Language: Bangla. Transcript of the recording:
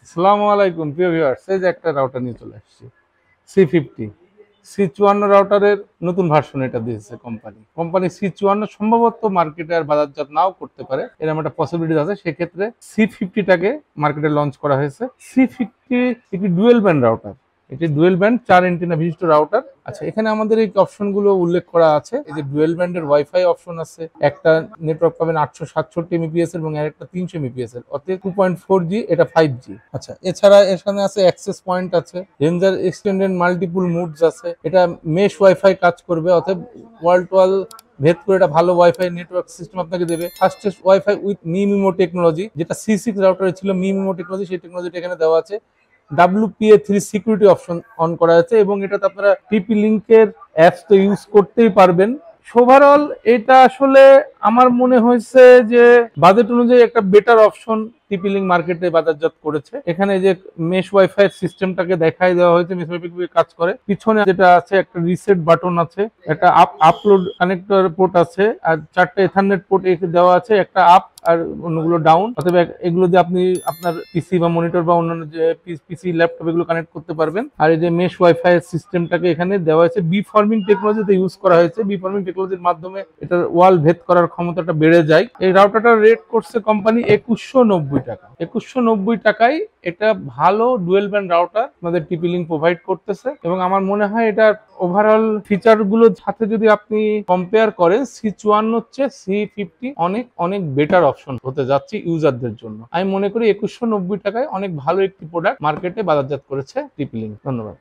আসসালামু আলাইকুম প্রিয় ভিউয়ার্স, এই যে একটা রাউটার নিয়ে চলে আসছি। C50 C54 রাউটারের নতুন ভার্সন এটা দিয়েছে কোম্পানি C54 সম্ভবত মার্কেটে আর বাজারজাত নাও করতে পারে, এরকম একটা পসিবিলিটি আছে। সেক্ষেত্রে C50টাকে মার্কেটে লঞ্চ করা হয়েছে। C50 একটি ডুয়েল ব্যান্ড রাউটার, এটি ডুয়েল ব্যান্ড 4 এন্টিনা বিশিষ্ট রাউটার। আচ্ছা, এখানে আমাদের এই অপশনগুলো উল্লেখ করা আছে। এই যে ডুয়েল ব্যান্ডের ওয়াইফাই অপশন আছে, একটা নেটওয়ার্ক পাবেন 867 এমবিপিএস এবং আরেকটা 300 এমবিপিএস এর, অর্থাৎ 2.4G, এটা 5G। আচ্ছা, এছাড়া এখানে আছে অ্যাক্সেস পয়েন্ট আছে, রেঞ্জার এক্সটেন্ডেড মাল্টিপল মুডস আছে, এটা মেশ ওয়াইফাই কাজ করবে, অর্থাৎ ওয়াল টু ওয়াল ভেদ করে এটা ভালো ওয়াইফাই নেটওয়ার্ক সিস্টেম আপনাকে দেবে। ফাস্টেস্ট ওয়াইফাই উইথ মিমিমো টেকনোলজি, যেটা C6 রাউটারে ছিল মিমিমো টেকনোলজি, সেই টেকনোলজিটা এখানে দেওয়া আছে। WPA3 সিকিউরিটি অপশন অন করা আছে এবং এটাতে আপনারা টিপি লিঙ্কের অ্যাপস তো ইউজ করতেই পারবেন। ওভারঅল এটা আসলে আমার মনে হয়েছে যে বাজেট অনুযায়ী একটা বেটার অপশন টিপি লিঙ্ক মার্কেটে বাজারজাত করেছে। এখানে যে মেশ ওয়াইফাই সিস্টেমটাকে দেখাই দেওয়া হয়েছে, মেশ ওয়াইফাই কিভাবে কাজ করে। পিছনে যেটা আছে একটা রিসেট বাটন আছে, একটা আপলোড কানেক্টর পোর্ট আছে, আর 4টে ইথারনেট পোর্ট দেওয়া আছে, একটা আপ আর অন্যগুলো ডাউন। অথবা এগুলো দিয়ে আপনি আপনার পিসি বা মনিটর বা অন্যান্য যে পিসি ল্যাপটপ এগুলো কানেক্ট করতে পারবেন। আর এই যে মেশ ওয়াইফাই সিস্টেমটাকে এখানে দেওয়া হয়েছে, বি ফর্মিং টেকনোলজিতে ইউজ করা হয়েছে। বি ফর্মিং টেকনোলজির মাধ্যমে এটার ওয়াল ভেদ করার ক্ষমতাটা বেড়ে যায়। এই রাউটারটা রেট করছে কোম্পানি 2190 টাকা। 2190 টাকায় এটা ভালো ডুয়েল ব্যান্ড রাউটার আমাদের টিপি লিঙ্ক প্রোভাইড করতেছে। এবং আমার মনে হয় এটার ওভারঅল ফিচার গুলোর সাথে যদি আপনি কম্পেয়ার করেন, C54 হচ্ছে C50 অনেক অনেক বেটার অপশন হতে যাচ্ছে ইউজারদের জন্য। আমি মনে করি 2190 টাকায় অনেক ভালো একটি প্রোডাক্ট মার্কেটে বাজারজাত করেছে টিপি লিঙ্ক। ধন্যবাদ।